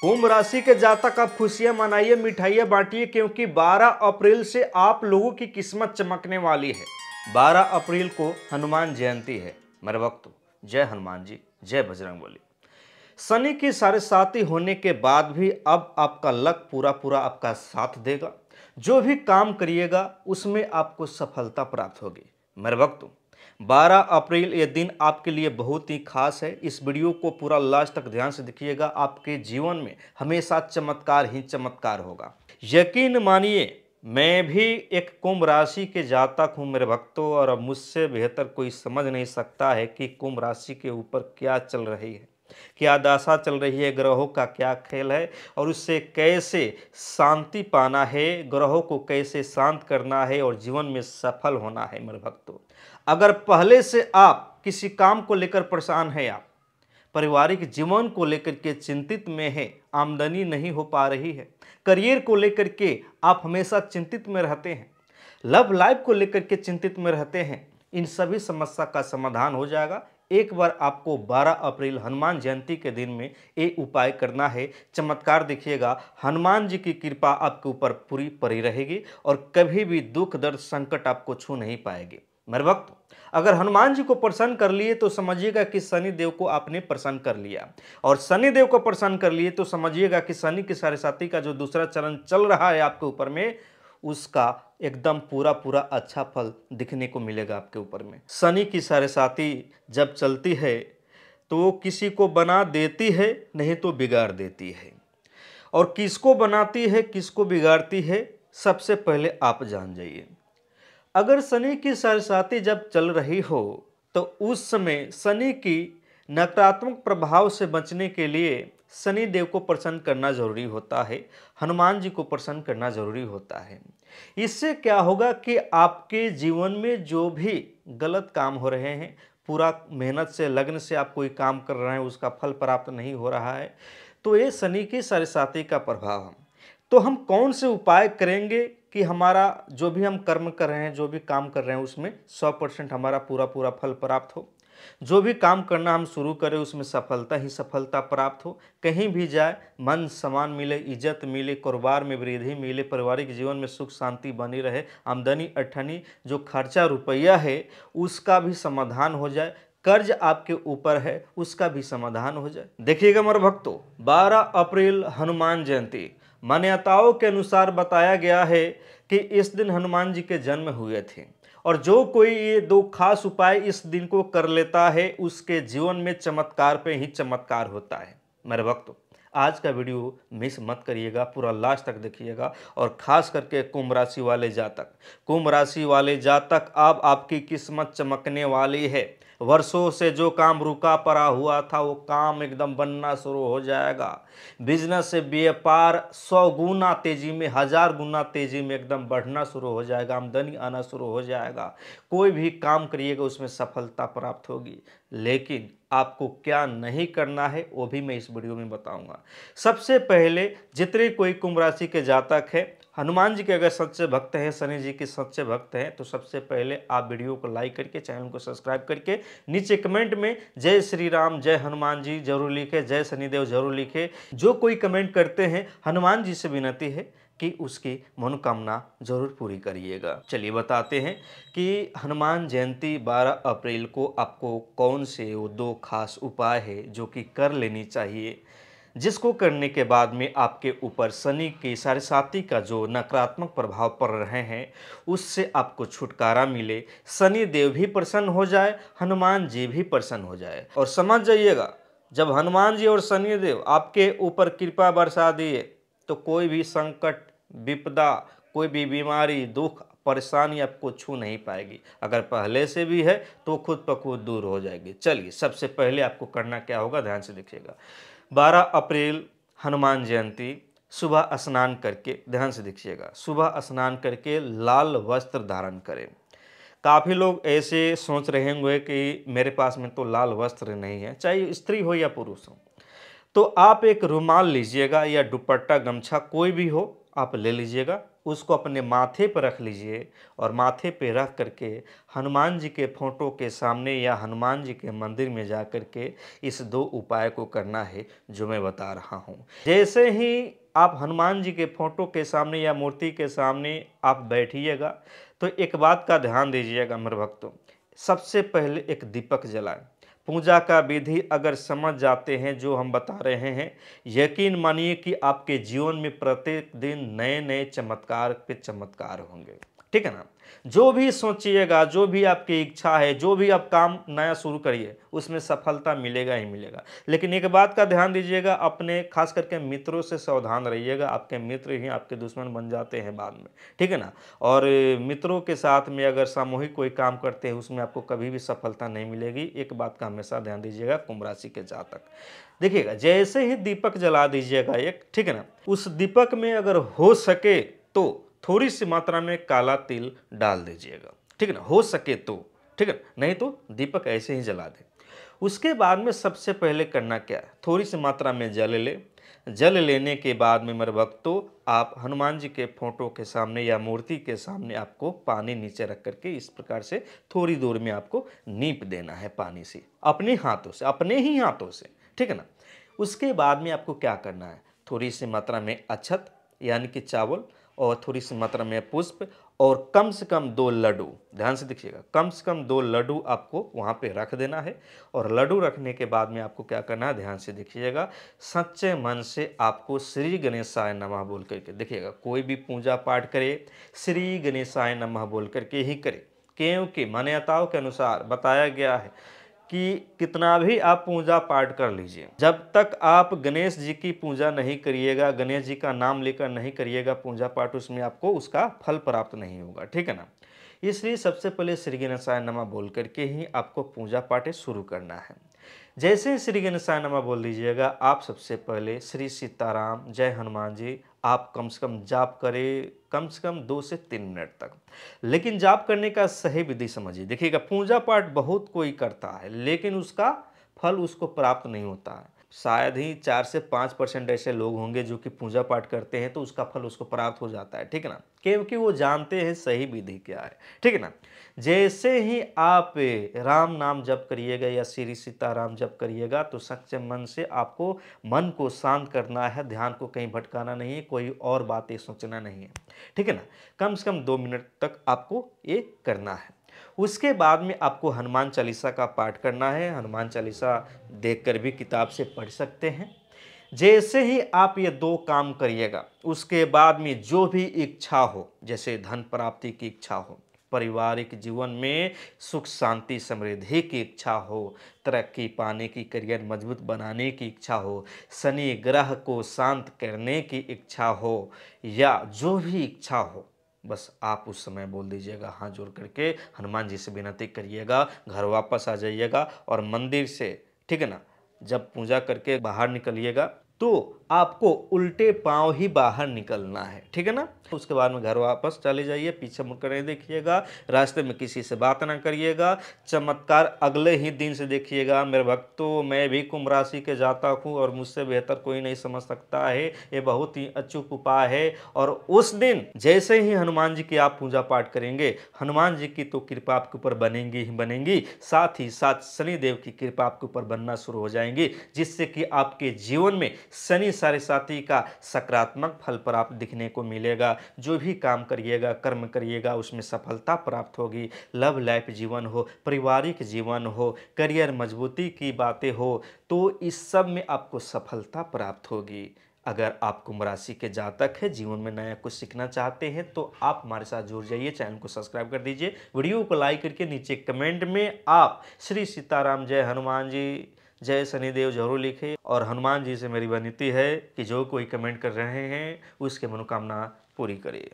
कुंभ राशि के जातक आप खुशियां मनाइए, मिठाइयां बांटिए, क्योंकि 12 अप्रैल से आप लोगों की किस्मत चमकने वाली है। 12 अप्रैल को हनुमान जयंती है। मेरे भक्तों, जय हनुमान जी, जय बजरंगबली। शनि की साढ़े साती होने के बाद भी अब आपका लक पूरा पूरा आपका साथ देगा। जो भी काम करिएगा उसमें आपको सफलता प्राप्त होगी। मेरे भक्तों, 12 अप्रैल ये दिन आपके लिए बहुत ही खास है। इस वीडियो को पूरा लास्ट तक ध्यान से देखिएगा। आपके जीवन में हमेशा चमत्कार ही चमत्कार होगा। यकीन मानिए, मैं भी एक कुंभ राशि के जातक हूं मेरे भक्तों, और अब मुझसे बेहतर कोई समझ नहीं सकता है कि कुंभ राशि के ऊपर क्या चल रही है, क्या दशा चल रही है, ग्रहों का क्या खेल है और उससे कैसे शांति पाना है, ग्रहों को कैसे शांत करना है और जीवन में सफल होना है। मेरे भक्तों, अगर पहले से आप किसी काम को लेकर परेशान हैं, आप पारिवारिक जीवन को लेकर के चिंतित में है, आमदनी नहीं हो पा रही है, करियर को लेकर के आप हमेशा चिंतित में रहते हैं, लव लाइफ को लेकर के चिंतित में रहते हैं, इन सभी समस्या का समाधान हो जाएगा। एक बार आपको 12 अप्रैल हनुमान जयंती के दिन में ये उपाय करना है। चमत्कार देखिएगा, हनुमान जी की कृपा आपके ऊपर पूरी पड़ी रहेगी और कभी भी दुख दर्द संकट आपको छू नहीं पाएगी। मेरे भक्त, अगर हनुमान जी को प्रसन्न कर लिए तो समझिएगा कि शनि देव को आपने प्रसन्न कर लिया, और शनि देव को प्रसन्न कर लिए तो समझिएगा कि शनि की साढ़े साती का जो दूसरा चरण चल रहा है आपके ऊपर में, उसका एकदम पूरा पूरा अच्छा फल दिखने को मिलेगा आपके ऊपर में। शनि की साढ़े साती जब चलती है तो वो किसी को बना देती है, नहीं तो बिगाड़ देती है। और किसको बनाती है, किसको बिगाड़ती है, सबसे पहले आप जान जाइए। अगर शनि की साढ़े साती जब चल रही हो तो उस समय शनि की नकारात्मक प्रभाव से बचने के लिए शनि देव को प्रसन्न करना जरूरी होता है, हनुमान जी को प्रसन्न करना जरूरी होता है। इससे क्या होगा कि आपके जीवन में जो भी गलत काम हो रहे हैं, पूरा मेहनत से लगन से आप कोई काम कर रहे हैं, उसका फल प्राप्त नहीं हो रहा है, तो ये शनि की साढ़े साती का प्रभाव है। तो हम कौन से उपाय करेंगे कि हमारा जो भी हम कर्म कर रहे हैं, जो भी काम कर रहे हैं, उसमें 100% हमारा पूरा पूरा फल प्राप्त हो। जो भी काम करना हम शुरू करें उसमें सफलता ही सफलता प्राप्त हो। कहीं भी जाए मन सम्मान मिले, इज्जत मिले, कारोबार में वृद्धि मिले, पारिवारिक जीवन में सुख शांति बनी रहे, आमदनी अठनी जो खर्चा रुपया है उसका भी समाधान हो जाए, कर्ज आपके ऊपर है उसका भी समाधान हो जाए। देखिएगा मेरे भक्तों, 12 अप्रैल हनुमान जयंती, मान्यताओं के अनुसार बताया गया है कि इस दिन हनुमान जी के जन्म हुए थे, और जो कोई ये दो खास उपाय इस दिन को कर लेता है उसके जीवन में चमत्कार पे ही चमत्कार होता है। मेरे भक्तों, आज का वीडियो मिस मत करिएगा, पूरा लास्ट तक देखिएगा। और खास करके कुंभ राशि वाले जातक, कुंभ राशि वाले जातक, अब आपकी किस्मत चमकने वाली है। वर्षों से जो काम रुका पड़ा हुआ था वो काम एकदम बनना शुरू हो जाएगा। बिजनेस से व्यापार 100 गुना तेजी में, 1000 गुना तेजी में एकदम बढ़ना शुरू हो जाएगा, आमदनी आना शुरू हो जाएगा। कोई भी काम करिएगा उसमें सफलता प्राप्त होगी। लेकिन आपको क्या नहीं करना है वो भी मैं इस वीडियो में बताऊंगा। सबसे पहले, जितने कोई कुंभ राशि के जातक है, हनुमान जी के अगर सच्चे भक्त हैं, शनि जी के सच्चे भक्त हैं, तो सबसे पहले आप वीडियो को लाइक करके, चैनल को सब्सक्राइब करके, नीचे कमेंट में जय श्री राम, जय हनुमान जी जरूर लिखे, जय शनिदेव जरूर लिखे। जो कोई कमेंट करते हैं, हनुमान जी से विनती है कि उसकी मनोकामना जरूर पूरी करिएगा। चलिए बताते हैं कि हनुमान जयंती 12 अप्रैल को आपको कौन से वो दो खास उपाय है जो कि कर लेनी चाहिए, जिसको करने के बाद में आपके ऊपर शनि की साढ़े साती का जो नकारात्मक प्रभाव पड़ रहे हैं उससे आपको छुटकारा मिले, शनि देव भी प्रसन्न हो जाए, हनुमान जी भी प्रसन्न हो जाए। और समझ जाइएगा, जब हनुमान जी और शनि देव आपके ऊपर कृपा बरसा दिए तो कोई भी संकट, विपदा, कोई भी बीमारी, दुख, परेशानी आपको छू नहीं पाएगी। अगर पहले से भी है तो खुद ब खुद दूर हो जाएगी। चलिए, सबसे पहले आपको करना क्या होगा, ध्यान से देखिएगा। 12 अप्रैल हनुमान जयंती, सुबह स्नान करके, ध्यान से देखिएगा, सुबह स्नान करके लाल वस्त्र धारण करें। काफ़ी लोग ऐसे सोच रहे होंगे कि मेरे पास में तो लाल वस्त्र नहीं है, चाहे स्त्री हो या पुरुष हो, तो आप एक रुमाल लीजिएगा या दुपट्टा, गमछा कोई भी हो आप ले लीजिएगा, उसको अपने माथे पर रख लीजिए और माथे पे रख करके हनुमान जी के फोटो के सामने या हनुमान जी के मंदिर में जा कर के इस 2 उपाय को करना है जो मैं बता रहा हूँ। जैसे ही आप हनुमान जी के फोटो के सामने या मूर्ति के सामने आप बैठिएगा तो एक बात का ध्यान दीजिएगा मेरे भक्तों, सबसे पहले एक दीपक जलाएं। पूजा का विधि अगर समझ जाते हैं जो हम बता रहे हैं, यकीन मानिए कि आपके जीवन में प्रत्येक दिन नए नए चमत्कार पे चमत्कार होंगे। ठीक है ना। जो भी सोचिएगा, जो भी आपकी इच्छा है, जो भी आप काम नया शुरू करिए उसमें सफलता मिलेगा ही मिलेगा। लेकिन एक बात का ध्यान दीजिएगा, अपने खास करके मित्रों से सावधान रहिएगा। आपके मित्र ही आपके दुश्मन बन जाते हैं बाद में। ठीक है ना। और मित्रों के साथ में अगर सामूहिक कोई काम करते हैं उसमें आपको कभी भी सफलता नहीं मिलेगी। एक बात का हमेशा ध्यान दीजिएगा कुंभ राशि के जातक। देखिएगा, जैसे ही दीपक जला दीजिएगा एक, ठीक है ना, उस दीपक में अगर हो सके तो थोड़ी सी मात्रा में काला तिल डाल दीजिएगा। ठीक है ना, हो सके तो। ठीक है, नहीं तो दीपक ऐसे ही जला दें। उसके बाद में सबसे पहले करना क्या है, थोड़ी सी मात्रा में जल ले। जल लेने के बाद में मेरे भक्तों, आप हनुमान जी के फोटो के सामने या मूर्ति के सामने आपको पानी नीचे रख करके इस प्रकार से थोड़ी दूर में आपको नीप देना है पानी से, अपने हाथों से, अपने ही हाथों से। ठीक है ना। उसके बाद में आपको क्या करना है, थोड़ी सी मात्रा में अक्षत यानी कि चावल और थोड़ी सी मात्रा में पुष्प और कम से कम 2 लड्डू, ध्यान से देखिएगा, कम से कम 2 लड्डू आपको वहाँ पे रख देना है। और लड्डू रखने के बाद में आपको क्या करना है, ध्यान से देखिएगा, सच्चे मन से आपको श्री गणेशाय नमः बोल करके, देखिएगा कोई भी पूजा पाठ करे श्री गणेशाय नमः बोल करके ही करे। क्योंकि मान्यताओं के अनुसार बताया गया है कि कितना भी आप पूजा पाठ कर लीजिए, जब तक आप गणेश जी की पूजा नहीं करिएगा, गणेश जी का नाम लेकर नहीं करिएगा पूजा पाठ, उसमें आपको उसका फल प्राप्त नहीं होगा। ठीक है ना। इसलिए सबसे पहले श्री गणेशाय नमः बोल करके ही आपको पूजा पाठ शुरू करना है। जैसे ही श्री गणेशाय नमः बोल दीजिएगा, आप सबसे पहले श्री सीताराम जय हनुमान जी आप कम से कम जाप करें, कम से कम 2 से 3 मिनट तक। लेकिन जाप करने का सही विधि समझिए। देखिएगा, पूजा पाठ बहुत कोई करता है लेकिन उसका फल उसको प्राप्त नहीं होता है। शायद ही 4 से 5% ऐसे लोग होंगे जो कि पूजा पाठ करते हैं तो उसका फल उसको प्राप्त हो जाता है। ठीक है ना, क्योंकि वो जानते हैं सही विधि क्या है। ठीक है ना। जैसे ही आप राम नाम जप करिएगा या श्री सीताराम जप करिएगा तो सच्चे मन से आपको मन को शांत करना है, ध्यान को कहीं भटकाना नहीं है, कोई और बातें सोचना नहीं है। ठीक है ना। कम से कम 2 मिनट तक आपको ये करना है। उसके बाद में आपको हनुमान चालीसा का पाठ करना है। हनुमान चालीसा देखकर भी किताब से पढ़ सकते हैं। जैसे ही आप ये 2 काम करिएगा, उसके बाद में जो भी इच्छा हो, जैसे धन प्राप्ति की इच्छा हो, पारिवारिक जीवन में सुख शांति समृद्धि की इच्छा हो, तरक्की पाने की, करियर मजबूत बनाने की इच्छा हो, शनि ग्रह को शांत करने की इच्छा हो, या जो भी इच्छा हो, बस आप उस समय बोल दीजिएगा, हाथ जोड़ करके हनुमान जी से विनती करिएगा, घर वापस आ जाइएगा और मंदिर से, ठीक है ना, जब पूजा करके बाहर निकलिएगा तो आपको उल्टे पांव ही बाहर निकलना है। ठीक है ना। उसके बाद में घर वापस चले जाइए, पीछे मुड़कर नहीं देखिएगा, रास्ते में किसी से बात ना करिएगा, चमत्कार अगले ही दिन से देखिएगा। मेरे भक्तों, मैं भी कुंभ राशि के जातक हूँ और मुझसे बेहतर कोई नहीं समझ सकता है। ये बहुत ही अचूक उपाय है। और उस दिन जैसे ही हनुमान जी की आप पूजा पाठ करेंगे, हनुमान जी की तो कृपा आपके ऊपर बनेंगी ही बनेंगी, साथ ही साथ शनिदेव की कृपा आपके ऊपर बनना शुरू हो जाएंगी, जिससे कि आपके जीवन में शनि साढ़े साथी का सकारात्मक फल प्राप्त दिखने को मिलेगा। जो भी काम करिएगा, कर्म करिएगा, उसमें सफलता प्राप्त होगी। लव लाइफ जीवन हो, पारिवारिक जीवन हो, करियर मजबूती की बातें हो, तो इस सब में आपको सफलता प्राप्त होगी। अगर आप कुंभ राशि के जातक हैं, जीवन में नया कुछ सीखना चाहते हैं तो आप हमारे साथ जुड़ जाइए, चैनल को सब्सक्राइब कर दीजिए, वीडियो को लाइक करके नीचे कमेंट में आप श्री सीताराम जय हनुमान जी जय शनिदेव जरूर लिखें। और हनुमान जी से मेरी विनती है कि जो कोई कमेंट कर रहे हैं उसके मनोकामना पूरी करिए।